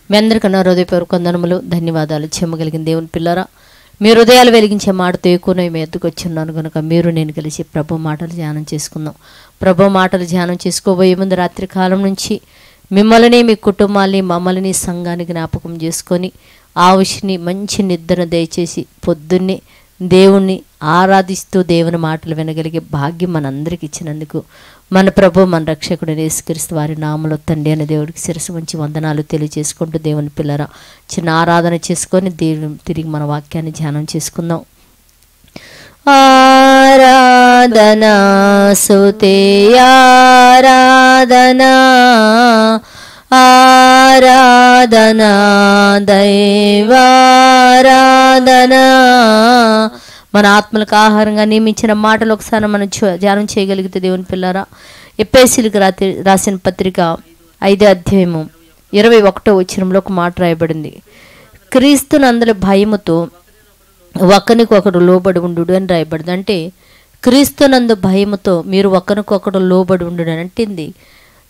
మీ అందరికన్నా హృదయపూర్వక వందనములు, ధన్యవాదాలు. చెమ్మగలిగిన దేవుని పిల్లరా, మీ హృదయాలు వెలిగించే మాటతో ఎక్కువ మీ ఎత్తుకు వచ్చున్నాను కనుక మీరు నేను కలిసి ప్రభు మాటలు ధ్యానం చేసుకుందాం. ప్రభు మాటలు ధ్యానం చేసుకోబోయే ముందు రాత్రి కాలం నుంచి మిమ్మల్ని, మీ కుటుంబాన్ని, మమ్మల్ని, సంఘాన్ని జ్ఞాపకం చేసుకొని ఆవుషిని మంచి నిద్ర దయచేసి పొద్దున్నే దేవుణ్ణి ఆరాధిస్తూ దేవుని మాటలు వినగలిగే భాగ్యం మనందరికి ఇచ్చినందుకు మన ప్రభు, మన రక్షకుడు యేసుక్రీస్తు వారి నామములో తండ్రి అనే దేవుడికి శిరస్సు వంచి వందనాలు తెలియజేసుకుంటూ దేవుని పిల్లరా చిన్న ఆరాధన చేసుకొని తిరిగి మన వాక్యాన్ని ధ్యానం చేసుకుందాం. ఆరాధనా సుతే ఆరాధనా, ఆరాధనా దైవారాధనా. మన ఆత్మలకు ఆహారంగా నియమించిన మాటలు ఒకసారి మనం ధ్యానం చేయగలిగితే దేవుని పిల్లరా, ఎఫెసీయులకు రాసిన పత్రిక 5వ అధ్యాయము 21వ వచనంలో ఒక మాట రాయబడింది. క్రీస్తునందలి భయముతో ఒకరికొకడు లోబడి ఉండు అని రాయబడింది. అంటే క్రీస్తునందు భయముతో మీరు ఒకరికొకడు లోబడి ఉండు అని అంటుంది.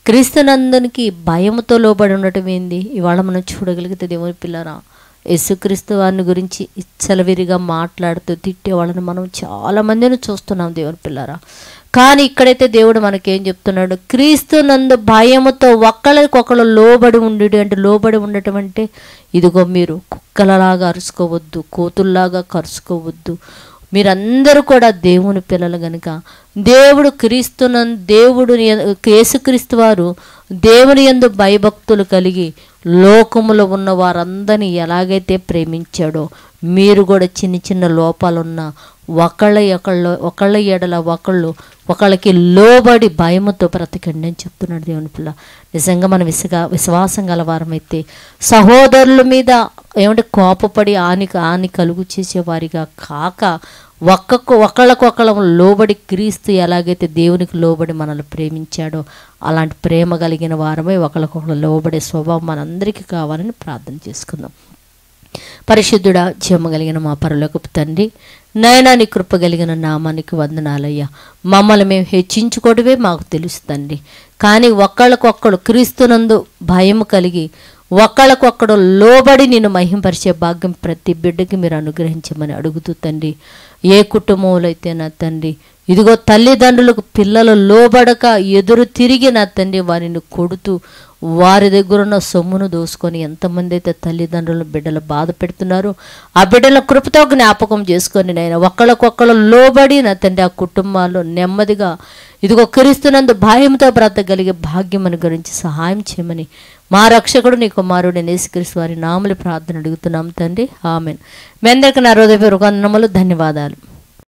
క్రీస్తునందునికి భయముతో లోబడి ఉండటం ఏంది? ఇవాళ మనం చూడగలిగితే దేవుని పిల్లరా, యేసుక్రీస్తు వారిని గురించి ఇచ్చలవిరిగా మాట్లాడుతూ తిట్టే వాళ్ళని మనం చాలామందిని చూస్తున్నాం దేవుని పిల్లరా. కానీ ఇక్కడైతే దేవుడు మనకేం చెప్తున్నాడు? క్రీస్తునందు భయముతో ఒకళ్ళకొకళ్ళు లోబడి ఉండు. అంటే లోబడి ఉండటం అంటే ఇదిగో మీరు కుక్కలలాగా అరుచుకోవద్దు, కోతుల్లాగా కరుచుకోవద్దు. మీరందరూ కూడా దేవుని పిల్లలు గనుక దేవుడు దేవుడు యేసుక్రీస్తు వారు దేవుని యందు భయభక్తులు కలిగి లోకములో ఉన్న వారందరినీ ఎలాగైతే ప్రేమించాడో మీరు కూడా చిన్న చిన్న లోపాలున్న ఒకళ్ళ ఎడల ఒకళ్ళకి లోబడి భయముతో బ్రతకండి అని చెప్తున్నాడు దేవుని పిల్ల. నిజంగా మన విశ్వాసం గల వారమైతే సహోదరుల మీద ఏమంటే కోపపడి హాని కలుగు చేసేవారిగా కాక ఒకళ్ళకొకళ్ళం లోబడి క్రీస్తు ఎలాగైతే దేవునికి లోబడి మనల్ని ప్రేమించాడో అలాంటి ప్రేమ కలిగిన వారమై ఒకళ్ళకొకళ్ళు లోబడే స్వభావం మనందరికీ కావాలని ప్రార్థన చేసుకుందాం. పరిశుద్ధుడా, జీవము కలిగిన మా పరలోకపు తండ్రి, నైనా నీ కృప కలిగిన నామానికి వందనాలయ్యా. మమ్మల్ని మేము హెచ్చించుకోవడమే మాకు తెలుసు తండ్రి. కానీ ఒకళ్ళకొక్కడు క్రీస్తునందు భయము కలిగి ఒకళ్ళకొక్కడు లోబడి నిన్ను మహింపరిచే భాగ్యం ప్రతి బిడ్డకి మీరు అనుగ్రహించమని అడుగుతూ తండ్రి, ఏ కుటుంబంలో అయితే నా తండ్రి ఇదిగో తల్లిదండ్రులకు పిల్లలు లోబడక ఎదురు తిరిగి నా తండ్రి వారిని కొడుతూ వారి దగ్గర ఉన్న సొమ్మును దోసుకొని ఎంతమంది అయితే తల్లిదండ్రులు బిడ్డలు బాధ పెడుతున్నారు, ఆ బిడ్డల కృపతో జ్ఞాపకం చేసుకొని నైనా ఒకళ్ళకొక్కళ్ళు లోబడి నా తండ్రి ఆ కుటుంబాల్లో నెమ్మదిగా ఇదిగో క్రీస్తునందు భయంతో బ్రతకగలిగే భాగ్యం అని గురించి సహాయం చేయమని మా రక్షకుడు నీ కుమారుడు యేసుక్రీస్తు వారి నామములో ప్రార్థన అడుగుతున్నాం తండ్రి, ఆమేన్. మీ అందరికీ నా హృదయపూర్వక వందనములు, ధన్యవాదాలు.